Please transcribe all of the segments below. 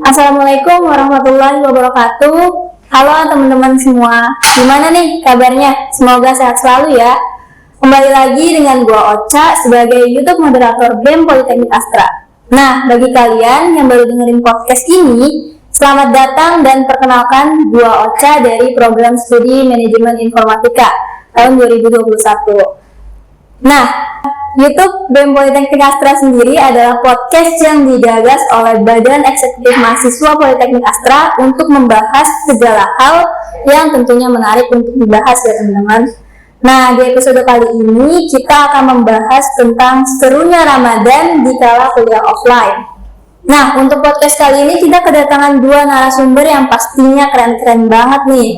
Assalamualaikum warahmatullahi wabarakatuh. Halo teman-teman semua, gimana nih kabarnya? Semoga sehat selalu ya. Kembali lagi dengan gua Ocha sebagai YouTube moderator BEM Politeknik Astra. Nah, bagi kalian yang baru dengerin podcast ini, selamat datang dan perkenalkan gua Ocha dari program studi Manajemen Informatika tahun 2021. Nah, YouTube BEM Politeknik Astra sendiri adalah podcast yang digagas oleh Badan Eksekutif Mahasiswa Politeknik Astra untuk membahas segala hal yang tentunya menarik untuk dibahas ya teman-teman. Nah, di episode kali ini kita akan membahas tentang serunya Ramadan di kala kuliah offline. Nah, untuk podcast kali ini kita kedatangan dua narasumber yang pastinya keren-keren banget nih.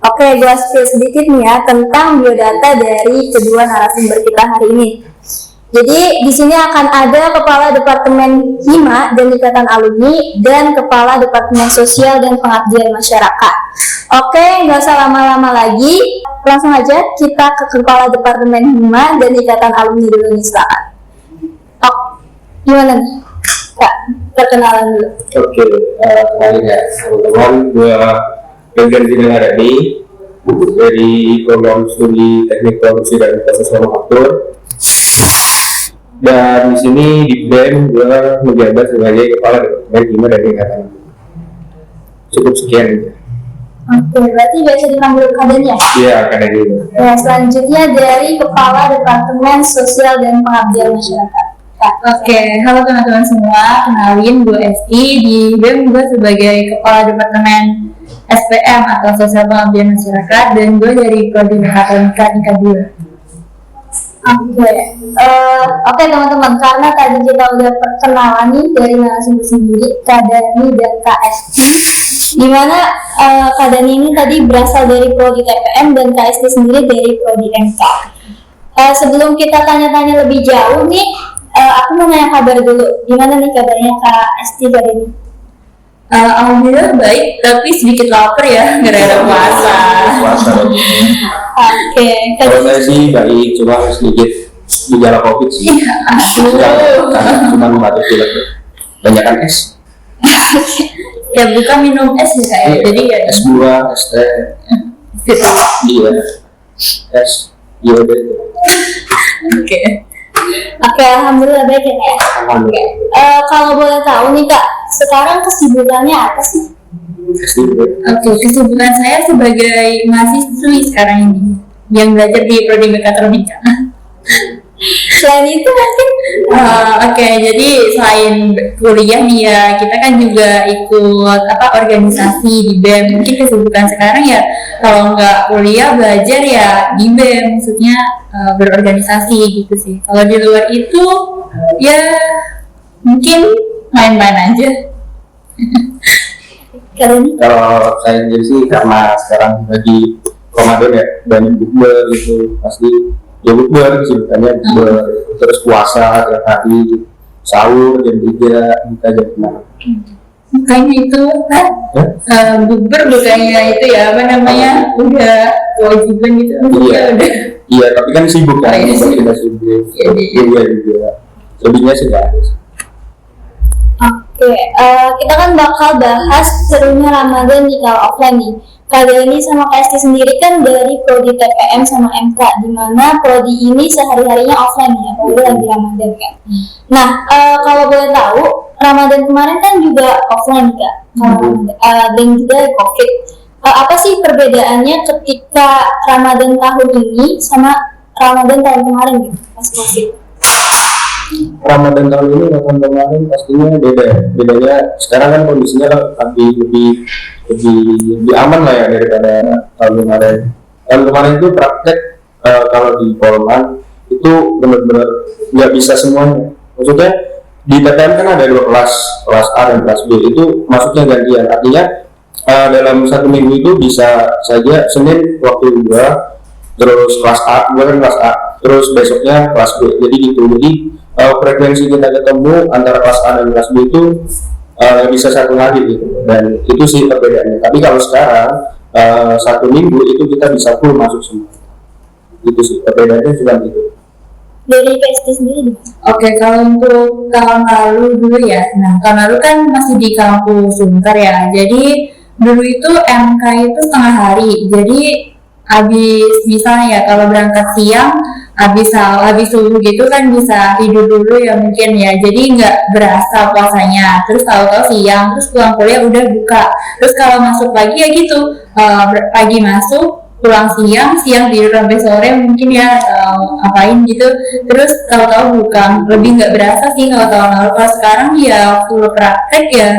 Oke, gue spill sedikit nih ya tentang biodata dari kedua narasumber kita hari ini. Jadi di sini akan ada Kepala Departemen Hima dan Ikatan Alumni dan Kepala Departemen Sosial dan Pengabdian Masyarakat. Oke, nggak usah lama-lama lagi, langsung aja kita ke Kepala Departemen Hima dan Ikatan Alumni dulu nih, silakan. Gimana nih? Kak, perkenalan dulu. Oke, kenalin ya teman-teman, gue Regen Zinarani dari program studi Teknik Produksi dan Proses Manufaktur. Dan di sini di BEM gue menjabat sebagai Kepala Departemen Hima dan Ikatan. Cukup sekian. Oke, berarti biasa dipanggil Kaden ya? Iya, Kaden juga. Ya, selanjutnya dari Kepala Departemen Sosial dan Pengabdian Masyarakat. Oke, halo teman-teman semua, kenalin gue Esti. Di BEM gue sebagai Kepala Departemen SPM atau Sosial Pengabdian Masyarakat, dan gue dari Prodi Mekatronika tingkat 2. Oke teman-teman, karena tadi kita udah perkenalan nih dari narasumber sendiri, Kak Dani dan Kak Esti, dimana Kak Dani ini tadi berasal dari Prodi TPM dan Kak Esti sendiri dari Prodi MK. Sebelum kita tanya-tanya lebih jauh nih, aku mau nanya kabar dulu, gimana nih kabarnya Kak Esti hari ini? Alhamdulillah baik, tapi sedikit lapar ya, gara-gara puasa. Oke, kalau saya sih baik, cuma sedikit gejala COVID sih. Cuma membatuk pilek, banyakan es. Ya bukan minum es ya kayak, jadi ya es buah, es teh. Iya, es. Iya deh. Oke, alhamdulillah baik ya Kak. Alhamdulillah. Kalau boleh tahu nih Kak, sekarang kesibukannya apa sih? Oke, kesibukan saya sebagai mahasiswi sekarang ini yang belajar di Prodi Mekatronika. Selain itu mungkin Oke, jadi selain kuliah nih ya, kita kan juga ikut organisasi di BEM. Mungkin kesibukan sekarang ya kalau nggak kuliah belajar ya di BEM, maksudnya berorganisasi gitu sih. Kalau di luar itu ya mungkin main-main aja. Kalau saya sendiri sih karena sekarang lagi Ramadan ya, banyak bukber gitu, pasti ya bukber, kesibukannya bukber, terus puasa tiap hari, sahur jam 3, buka jam 6. Makanya itu kan bukber bukannya itu ya apa namanya udah kewajiban gitu. Iya, tapi kan sibuk kan, iya, kita sibuk. Iya juga, lebihnya sih nggak ada. Oke, kita kan bakal bahas serunya Ramadan di kala offline nih. Kali ini sama Kak Esti sendiri kan dari Prodi TPM sama MK, di mana Prodi ini sehari-harinya offline ya, apalagi lagi Ramadan kan. Nah, kalau boleh tahu, Ramadan kemarin kan juga offline Kak, dan juga COVID. Apa sih perbedaannya ketika Ramadan tahun ini sama Ramadan tahun kemarin gitu, pas COVID? Ramadan tahun ini dengan kemarin pastinya beda. Bedanya sekarang kan kondisinya lebih aman lah ya daripada tahun kemarin. Tahun kemarin itu praktek kalau di Polman itu benar-benar nggak bisa semuanya. Maksudnya di TPM kan ada 2 kelas A dan kelas B, itu masuknya gantian. Artinya dalam 1 minggu itu bisa saja Senin waktu 2, terus kelas A, gue kan kelas A, terus besoknya kelas B. Jadi gitu. Jadi frekuensi kita ketemu antara kelas A dan kelas B itu bisa satu hari gitu, dan itu sih perbedaannya. Tapi kalau sekarang 1 minggu itu kita bisa full masuk semua. Itu sih perbedaannya cuma gitu. Dari KST sendiri gimana? Oke, kalau untuk tahun lalu dulu ya, nah tahun lalu kan masih di kampus Sunter ya, jadi dulu itu MK itu setengah hari, jadi habis misalnya ya kalau berangkat siang, habis subuh gitu kan bisa tidur dulu ya mungkin ya, jadi nggak berasa puasanya, terus tahu-tahu siang, terus pulang kuliah udah buka, terus kalau masuk pagi ya gitu, pagi masuk, pulang siang tidur sampai sore mungkin ya atau apain gitu, terus tahu-tahu bukan, lebih nggak berasa sih kalau tahun lalu. Kalau sekarang ya full praktek ya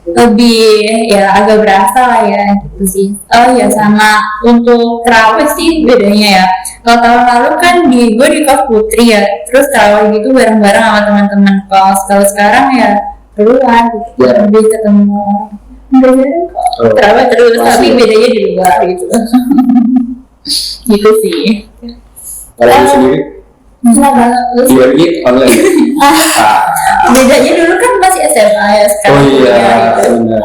lebih ya agak berasa lah ya gitu sih. Oh ya, sama untuk terawih sih bedanya ya, kalau tahun lalu kan gue di kos putri ya, terus terawih gitu bareng-bareng sama teman-teman kos. Kalau sekarang ya keluar gitu, lebih ketemu orang. Terawih terus tapi bedanya di luar gitu. Gitu sih. Kalau lu sendiri Kenapa? di lagi online. Bedanya dulu kan masih SMA ya, sekarang Oh iya, kuliah gitu. benar.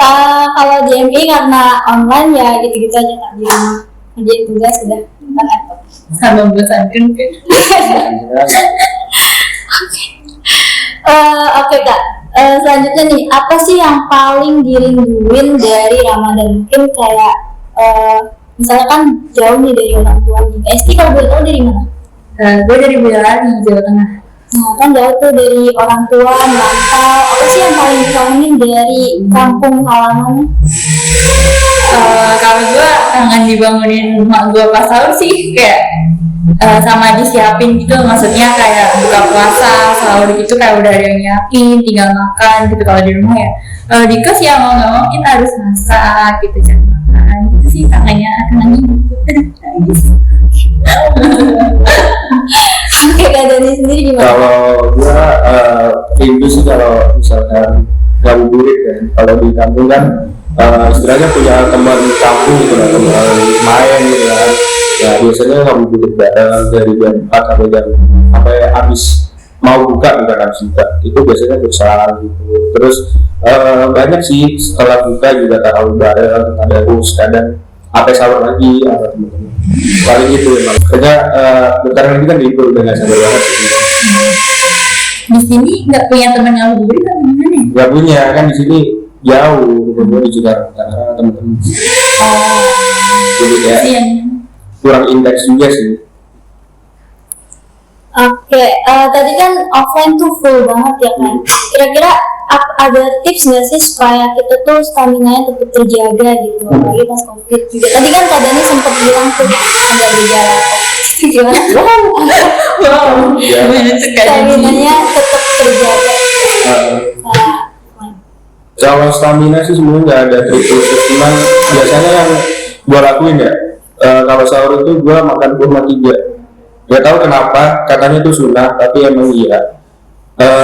Kalau di MPI karena online ya gitu-gitu aja Kak, di rumah kerjain tugas sudah depan laptop. Sama bosankan kan. Oke Kak, selanjutnya nih, apa sih yang paling dirinduin dari Ramadan? Mungkin kayak misalnya kan jauh nih dari orang tua nih. KST kalau boleh tahu dari mana? Gue dari Boyolali, Jawa Tengah. Nah kan jauh tuh dari orang tua, merantau. Apa sih yang paling dikangenin dari kampung halaman? Kalau gue kangen dibangunin mak gue pas sahur sih, kayak sama disiapin gitu, maksudnya kayak buka puasa, sahur gitu kayak udah ada yang nyiapin, tinggal makan gitu. Kalau di rumah ya, kalau di kos ya mau nggak mau kita harus masak gitu, cari makan gitu sih, kangennya gitu. Oke Kak Dani sendiri gimana? Kalau gua rindu sih kalau misalkan ngabuburit kan, kalau di kampung kan istilahnya punya teman kampung gitu lah, teman main gitu kan. Ya biasanya ngabuburit bareng dari jam 4 sampai habis mau buka habis buka itu biasanya besar gitu. Terus banyak sih setelah buka juga tarawih bareng, ada terus kadang apa sahur lagi sama teman-teman. Paling itu emang kerja bentar lagi kan libur udah nggak sabar banget sih. Di sini nggak punya teman ngabuburit atau gimana ya? Nggak punya kan di sini jauh, gue di Cikarang Utara teman-teman. Jadi kayak Iya. kurang indeks juga sih. Oke, tadi kan offline tuh full banget ya kan. Kira-kira ada tips nggak sih supaya kita tuh stamina-nya tetap terjaga gitu, apalagi pas COVID juga. Tadi kan Kak Dani sempat bilang tuh ada gejala COVID. Gimana? Wow, Iya. gimana tuh Kak Dani? Stamina-nya tetap terjaga. Nah, Kalau stamina sih sebenarnya nggak ada trik khusus, cuman biasanya yang gue lakuin ya, kalau sahur itu gue makan kurma 3. Gak tahu kenapa, katanya itu sunnah, tapi emang iya.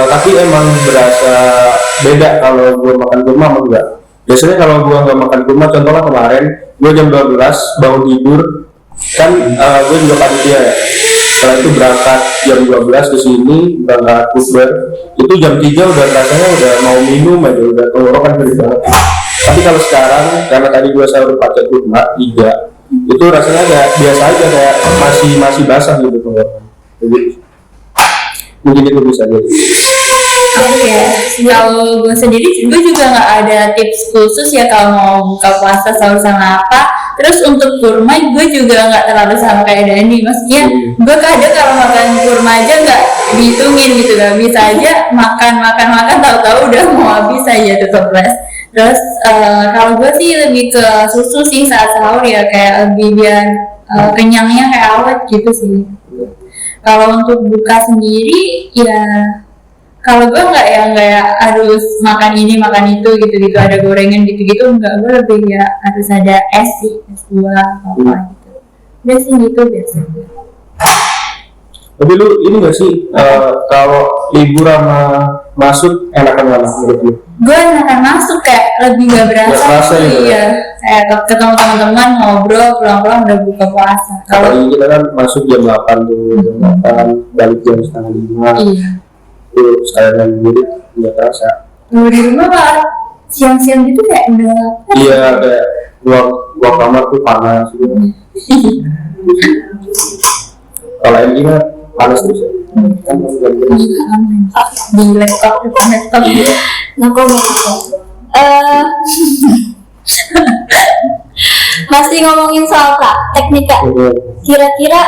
Tapi emang berasa beda kalau gue makan kurma sama enggak. Biasanya kalau gue nggak makan kurma, contohnya kemarin gue jam 12 bangun tidur, kan gue juga panitia ya. Setelah itu berangkat jam 12 ke sini, berangkat bukber, itu jam 3 udah rasanya udah mau minum aja, udah tenggorokan gede banget. Tapi kalau sekarang, karena tadi gue sahur pakai kurma 3, itu rasanya kayak biasa aja, kayak masih basah gitu tenggorokan. Jadi mungkin itu bisa jadi. Oke, kalau gue sendiri gue juga nggak ada tips khusus ya kalau mau buka puasa sahur sama apa. Terus untuk kurma gue juga nggak terlalu sama kayak Dani, maksudnya gue kadang kalau makan kurma aja nggak dihitungin gitu, nggak bisa aja makan tahu-tahu udah mau habis aja tuh kebas. Terus kalau gue sih lebih ke susu sih saat sahur ya, kayak lebih biar kenyangnya kayak awet gitu sih. Kalau untuk buka sendiri ya, kalau gue nggak harus makan ini makan itu gitu ada gorengan gitu nggak, gue lebih ya harus ada es sih, es buah apa gitu. Udah sih gitu biasanya. Tapi lu ini nggak sih, kalau libur sama masuk enakan mana menurut lu? Gue enakan masuk, kayak lebih nggak berasa. Nggak berasa ya? Iya, kayak ketemu teman-teman ngobrol pulang-pulang udah buka puasa. Kalau Apalagi kita kan masuk jam 8 tuh, jam 8 balik jam setengah 5. iya, Itu sekalian murid nggak terasa. kalau di rumah pak siang-siang gitu kayak udah Iya, kayak gua kamar tuh panas gitu. Kalau ini mah panas terus ya. kan jam-jam di laptop depan laptop gitu. No comment. Masih ngomongin soal praktek nih Kak. Kira-kira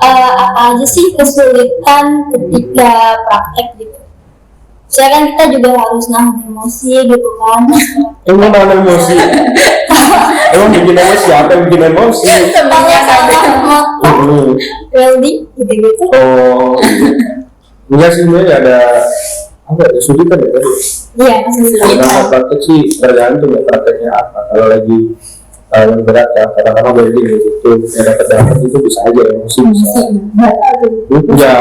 apa aja sih kesulitan ketika praktek gitu? Saya kan kita juga harus nahan emosi gitu kan. emang nahan emosi emang bikin emosi apa yang bikin emosi Temennya Salah motor, welding gitu-gitu. oh enggak sih sebenarnya ada apa ya kesulitan ya tadi. Iya, kesulitan. Karena praktek sih tergantung ya prakteknya apa. Kalau lagi yang berat ya kadang-kadang welding gitu ya dapat itu bisa aja emosi bisa ya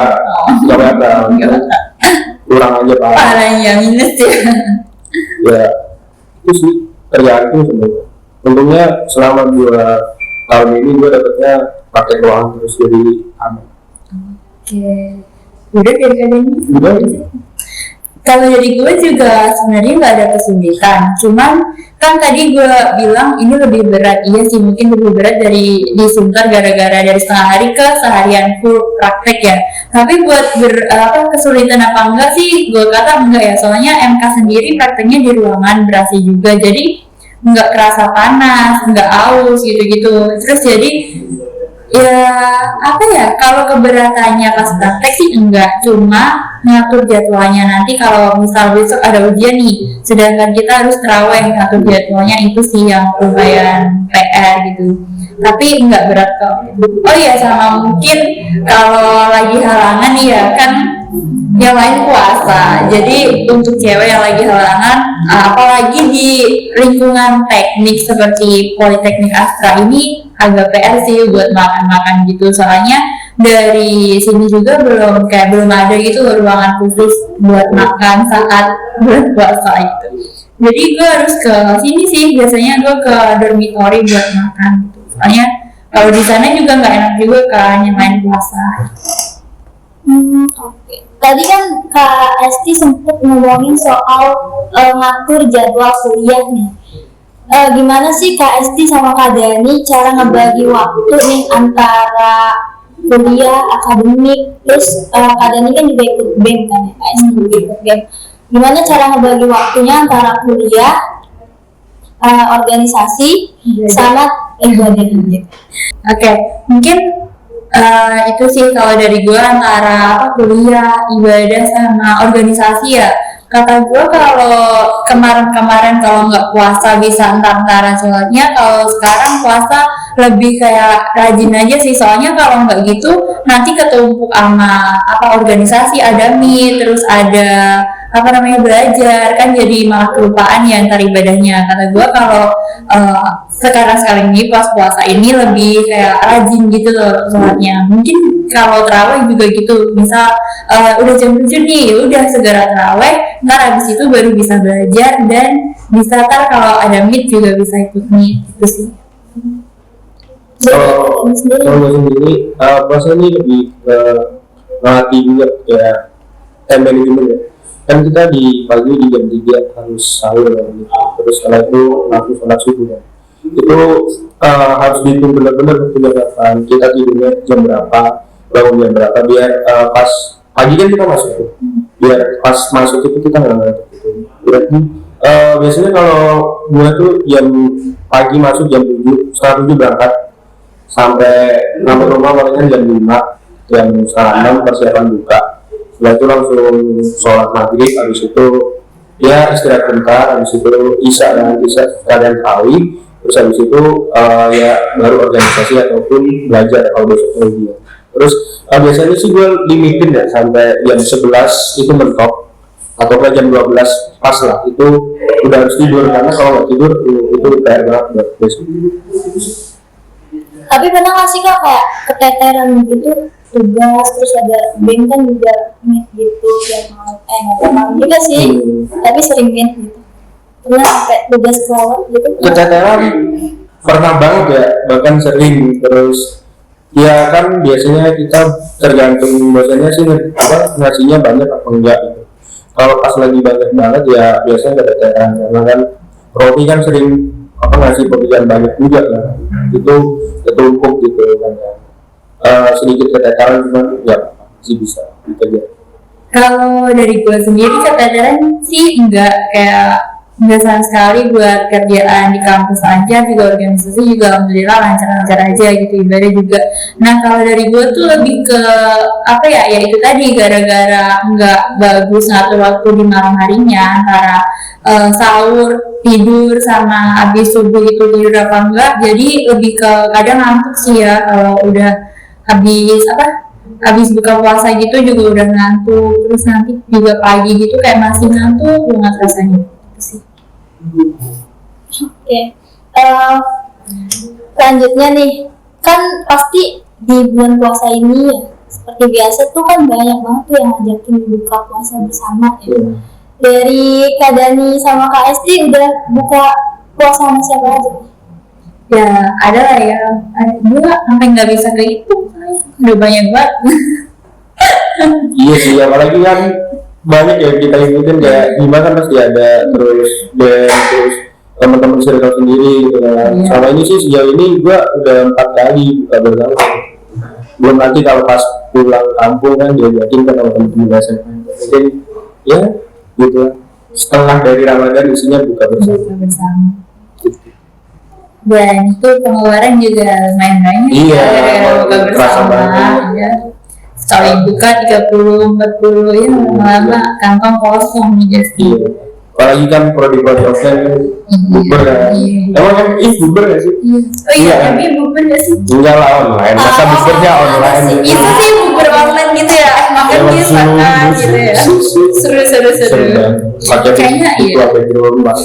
nggak apa kurang aja pak parahnya minus ya. ya itu sih tergantung sebenarnya. Untungnya selama 2 tahun ini gue dapetnya pakai ruangan terus jadi aman. Oke, udah dari kalian Udah. kalau dari gue juga sebenarnya nggak ada kesulitan, cuman kan tadi gue bilang ini lebih berat, iya sih mungkin lebih berat dari di Sunter gara-gara dari setengah hari ke seharian full praktek ya. Tapi buat kesulitan apa enggak sih, gue kata enggak ya, soalnya MK sendiri prakteknya di ruangan ber-AC juga, jadi nggak kerasa panas, nggak aus gitu-gitu. Terus jadi ya apa ya, kalau keberatannya pas praktek sih enggak, cuma ngatur jadwalnya nanti kalau misal besok ada ujian nih, sedangkan kita harus terawih, ngatur jadwalnya itu sih yang lumayan PR gitu. Tapi enggak berat kok. Oh iya, sama mungkin kalau lagi halangan nih ya kan, yang lain puasa, jadi untuk cewek yang lagi halangan, apalagi di lingkungan teknik seperti Politeknik Astra ini agak PR sih buat makan-makan gitu, soalnya dari sini juga belum ada gitu ruangan khusus buat makan saat bulan puasa itu. Jadi gue harus ke sini sih, biasanya gue ke dormitory buat makan gitu. Soalnya kalau di sana juga nggak enak juga kan yang main puasa. Oke. Tadi kan Kak Esti sempat ngomongin soal ngatur jadwal kuliah nih. Gimana sih Kak Esti sama Kak Dani cara ngebagi waktu nih antara kuliah, akademik, terus Kak Dani kan juga ikut BEM kan ya, Kak Esti juga ikut BEM. Gimana cara ngebagi waktunya antara kuliah, organisasi, sama ibadah gitu? Oke, mungkin itu sih kalau dari gue antara kuliah, ibadah sama organisasi ya. Kata gue kalau kemarin kalau nggak puasa bisa entar-entaran sholatnya, kalau sekarang puasa lebih kayak rajin aja sih, soalnya kalau nggak gitu nanti ketumpuk sama organisasi, ada meet, terus ada belajar, kan jadi malah kelupaan ya antar ibadahnya. Kata gue kalau sekarang ini pas puasa ini lebih kayak rajin gitu loh sholatnya. Mungkin kalau terawih juga gitu, misal udah jam 7 nih, udah segera terawih, ntar habis itu baru bisa belajar, dan bisa ntar kalau ada meet juga bisa ikut meet gitu sih. Kalau gue sendiri puasa ini lebih melatih juga ya time management ya. Kan kita di pagi di jam 3 harus sahur gitu. Terus setelah itu langsung sholat subuh ya. Itu harus dihitung benar-benar kapan kita tidurnya jam berapa, bangun jam berapa, biar pas pagi kan kita masuk tuh, biar pas masuk itu kita nggak ngantuk gitu. Berarti biasanya kalau gue tuh jam pagi masuk jam 7, setengah 7 berangkat sampai sampai rumah palingan jam 5, jam setengah 6 persiapan buka. Setelah itu langsung sholat maghrib, habis itu ya istirahat bentar, habis itu isya sekalian tarawih, terus habis itu ya baru organisasi ataupun belajar kalau besok ujian. Terus biasanya sih gue limitin ya sampai jam 11 itu mentok, atau jam 12 pas lah, itu udah harus tidur, karena kalau nggak tidur itu PR banget buat besok. Tapi pernah nggak sih Kak kayak keteteran gitu tugas, terus ada BEM kan juga meet gitu tiap malam, nggak malam juga sih, tapi sering meet gitu. Pernah sampai tugas kelewat gitu? Keteteran pernah banget ya, bahkan sering. Terus ya kan biasanya kita tergantung dosennya sih ngasihnya banyak apa enggak gitu. Kalau pas lagi banyak banget ya biasanya keteteran, karena kan Rofi kan sering ngasih pekerjaan banyak juga kan, itu ketumpuk gitu kan. Sedikit keteteran cuman ya sih bisa dikejar. Kalau dari gue sendiri kesadaran sih enggak sama sekali buat kerjaan di kampus aja, juga organisasi juga alhamdulillah lancar-lancar aja gitu ibadah juga. Nah kalau dari gue tuh lebih ke apa ya itu tadi gara-gara nggak bagus ngatur waktu di malam harinya antara sahur, tidur sama habis subuh itu tidur apa enggak, jadi lebih ke kadang ngantuk sih ya kalau udah habis buka puasa gitu juga udah ngantuk, terus nanti juga pagi gitu kayak masih ngantuk banget rasanya sih. Oke. Selanjutnya nih, kan pasti di bulan puasa ini ya, seperti biasa tuh kan banyak banget tuh yang ngajakin buka puasa bersama ya. Dari Kak Dani sama Kak Esti udah buka puasa sama siapa aja? Ya ada lah ya, ada juga sampai nggak bisa kehitung, udah banyak banget. Iya sih, apalagi kan banyak ya kita ikutin kayak gimana kan pasti ada terus teman-teman circle sendiri gitu kan. Iya. Sama ini sih sejauh ini gua udah 4 kali buka bersama. Belum nanti kalau pas pulang kampung kan diajakin kan sama teman-teman SMA. Mungkin ya gitu lah. Setengah dari Ramadan isinya buka bersama. Buka bersama. Dan itu pengeluaran juga lumayan banyak. Iya, ya, buka terasa bersama. banget. Ya. Sekali buka 30-40 ya lama-lama kantong kosong nih jadi. Iya. Apalagi kan prodi-prodi offline bubur kan. Iya. Emang bubur nggak sih? Iya. Oh iya, Iya. tapi bubur nggak sih? Enggak lah online. Masa buburnya online? Itu sih bubur online gitu ya, makan bis makan gitu ya. Seru. Pakai Kayaknya itu iya. apa di rumah?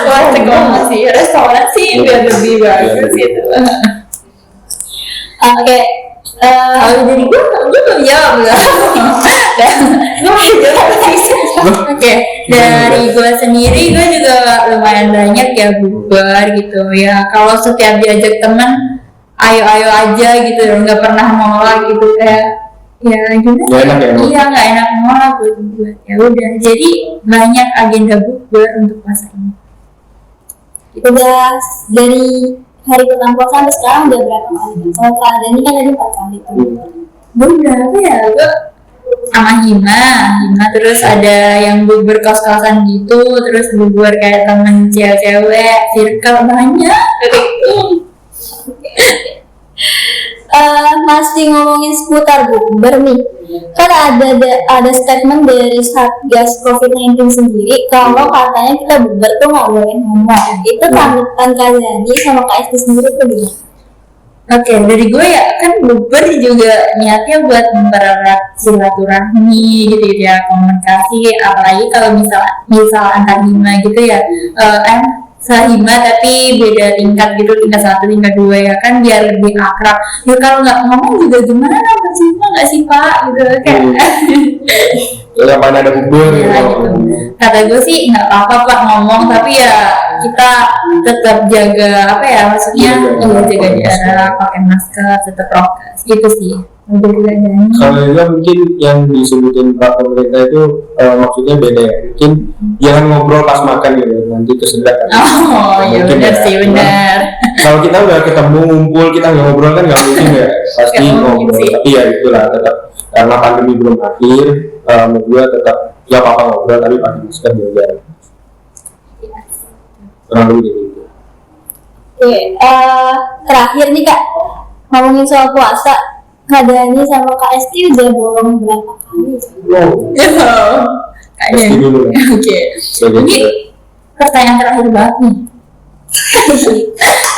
Wah, rekomendasi restoran sih biar lebih bagus gitu. Oke. Kalau dari gue belum jawab lah. Oke, dari gue sendiri gue juga lumayan banyak ya bubar gitu ya. Kalau setiap diajak teman, ayo aja gitu, nggak pernah nolak gitu kayak ya gimana? Nggak enak ya? Iya nggak enak nolak buat ya udah. Jadi banyak agenda bubar untuk puasa ini. Udah dari hari pertama puasa sampai sekarang udah berapa kali? Kalau Kak Dani kan tadi 4 kali tuh. Gue berapa ya? Gue sama Hima terus ada yang bubur kos-kosan gitu, terus bubur kayak temen cewek-cewek, circle banyak gitu. Masih ngomongin seputar bukber nih, kan ada statement dari Satgas COVID-19 sendiri kalau katanya kita bukber tuh nggak boleh ngomong. Itu tanggapan Kak Dani sama Kak Esti sendiri tuh gimana? Oke, dari gue ya kan bukber juga niatnya buat mempererat silaturahmi gitu ya, komunikasi, apalagi kalau misal antar hima gitu ya, sehima tapi beda tingkat gitu, tingkat 1, tingkat 2 ya kan biar lebih akrab. Ya kalau nggak ngomong juga gimana, percuma nggak sih Pak gitu kayak. Ya mana ada bubur Ya, gitu. Kata gue sih nggak apa-apa Pak ngomong, tapi ya kita tetap jaga apa ya, maksudnya jaga jarak, pakai masker, tetap prokes gitu sih. Kalau juga mungkin yang disebutin Pak pemerintah itu maksudnya beda ya. Mungkin jangan ngobrol pas makan gitu, nanti kesedak. Oh iya benar sih, benar. Kalau kita udah ketemu ngumpul kita nggak ngobrol kan nggak mungkin ya, pasti Nggak mungkin ngobrol. sih. Tapi ya itulah tetap karena pandemi belum akhir, menurut gue tetap ya apa ngobrol tapi pakai masker jaga. Kurang lebih gitu. Oke, terakhir nih Kak, ngomongin soal puasa, Kak Dani sama Kak Esti udah bolong berapa kali? Wow. Kayaknya. Pasti dulu. Oke. Ini pertanyaan terakhir banget nih.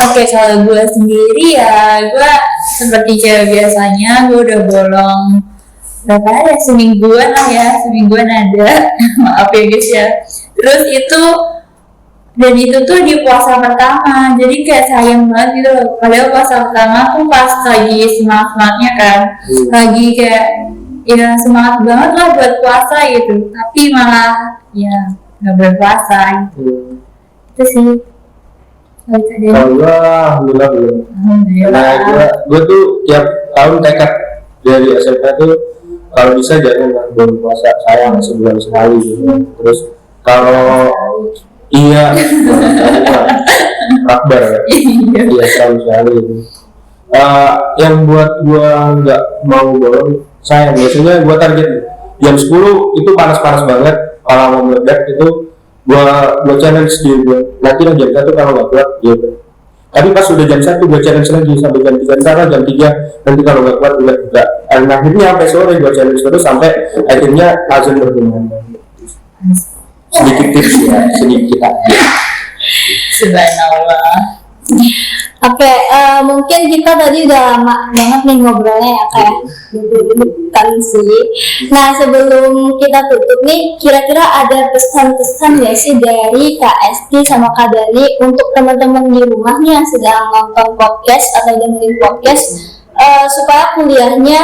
Oke, kalau gue sendiri ya gue seperti cewek biasanya, gue udah bolong berapa ya, semingguan ada. Maaf ya guys ya. Terus itu tuh di puasa pertama, jadi kayak sayang banget gitu loh. Padahal puasa pertama tuh pas lagi semangatnya kan, lagi kayak ya semangat banget lah buat puasa gitu, tapi malah ya nggak berpuasa gitu. Itu sih. Kalau gue alhamdulillah belum. Karena gue tuh tiap tahun tekad dari SMP tuh kalau bisa jangan belum puasa, sayang sebulan sekali gitu. Terus kalau iya akbar ya, iya sekali gitu. Yang buat gua nggak mau bolos sayang, biasanya gua target jam 10 itu panas-panas banget, kalau mau meledak itu gua challenge diri gua, nanti jam 1 kalau nggak kuat gitu. Tapi pas sudah jam 1 gua challenge lagi sampai jam 3, misalnya jam 3 nanti kalau nggak kuat juga enggak. Dan akhirnya sampai sore gua challenge terus sampai akhirnya azan berkumandang. Sedikit tips ya, sedikit aja. Subhanallah. Oke, mungkin kita tadi udah lama banget nih ngobrolnya ya kayak kan sih. Nah sebelum kita tutup nih, kira-kira ada pesan-pesan nggak sih dari Kak Esti sama Kak Dani untuk teman-teman di rumah nih yang sedang nonton podcast atau dengerin podcast supaya kuliahnya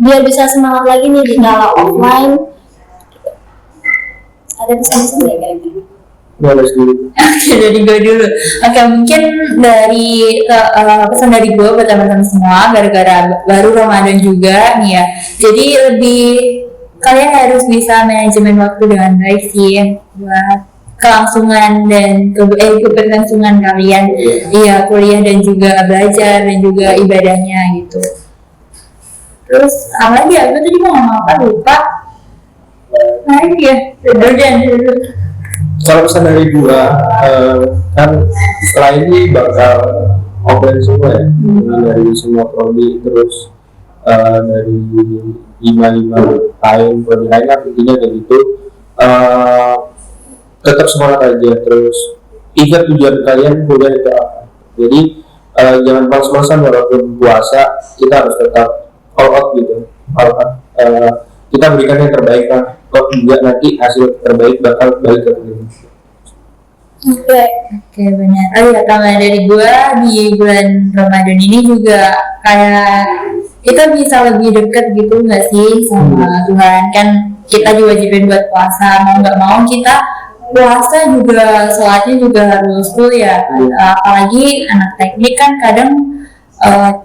biar bisa semangat lagi nih di kala offline. Ada pesan-pesan nggak kira-kira? Boleh dulu. Oke, dari gue dulu. Oke, mungkin dari pesan dari gue buat teman-teman semua, gara-gara baru Ramadan juga nih ya. Jadi lebih kalian harus bisa manajemen waktu dengan baik sih buat kelangsungan dan keberlangsungan kalian, iya kuliah dan juga belajar dan juga ibadahnya gitu. Terus apa lagi? Aku tadi mau ngomong apa lupa. Nah ya, dulu. Kalau pesan dari gua, kan setelah ini bakal offline semua ya, dari semua prodi, terus dari 5 tahun prodi lainnya intinya kayak gitu. Tetap semangat aja, terus ingat tujuan kalian kuliah itu apa. Jadi jangan malas-malasan walaupun puasa, kita harus tetap all out gitu, all out. Kita berikan yang terbaik lah. Kalau tidak nanti hasil terbaik bakal balik ke kita. Oke, benar. Oh ya, tambahan dari gua di bulan Ramadan ini juga kayak kita bisa lebih dekat gitu nggak sih sama Tuhan, kan kita diwajibin buat puasa, mau nggak mau kita puasa juga, sholatnya juga harus full ya. Apalagi anak teknik kan kadang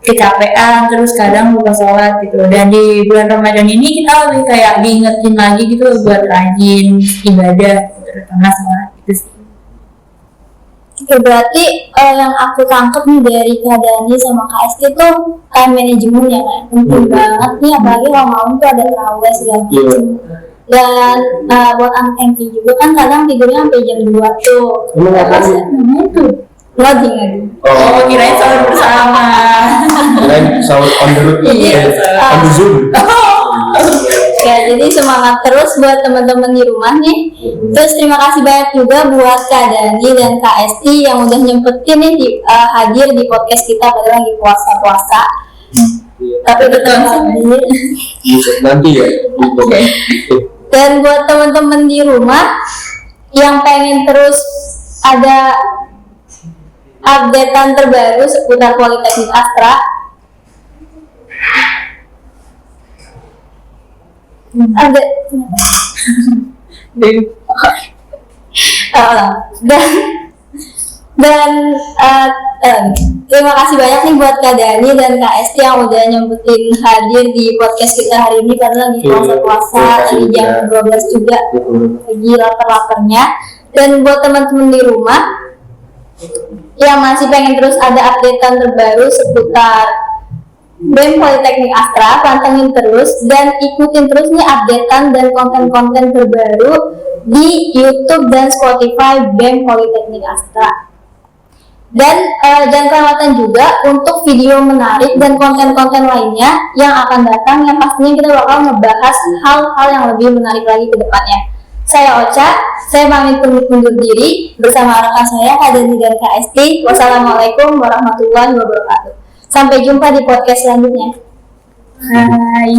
kecapean, terus kadang lupa sholat gitu. Dan di bulan Ramadan ini kita lebih kayak diingetin lagi gitu buat rajin ibadah, terutama sholat gitu sih. Oke, berarti yang aku tangkap nih dari Kak Dani sama Kak Esti tuh time management ya kan, penting banget nih, apalagi kalau malam tuh ada terawih segala macam. Dan buat anak MT juga kan kadang tidurnya sampai jam 2 tuh. Tuh loading lagi. Oh, kirain sahur bersama. Kirain sahur on the road, on the Zoom. Ya, jadi semangat terus buat teman-teman di rumah nih. Terus terima kasih banyak juga buat Kak Dani dan Kak Esti yang udah nyempetin nih hadir di podcast kita padahal lagi puasa-puasa. Tapi tetap hadir. Nanti ya. Dan buat teman-teman di rumah yang pengen terus ada updatean terbaru seputar Politeknik Astra, ada dan terima kasih banyak nih buat Kak Dani dan Kak Esti yang udah nyempetin hadir di podcast kita hari ini karena lagi puasa-puasa, lagi jam 12 juga, lagi lapar-laparnya. Dan buat teman-teman di rumah yang masih pengen terus ada updatean terbaru seputar BEM Politeknik Astra, pantengin terus dan ikutin terus nih updatean dan konten-konten terbaru di YouTube dan Spotify BEM Politeknik Astra. Dan jangan kelewatan juga untuk video menarik dan konten-konten lainnya yang akan datang, yang pastinya kita bakal ngebahas hal-hal yang lebih menarik lagi ke depannya. Saya Ocha, saya pamit undur diri bersama rekan saya Kak Dani dan Kak Esti. Wassalamualaikum warahmatullahi wabarakatuh. Sampai jumpa di podcast selanjutnya. Hai.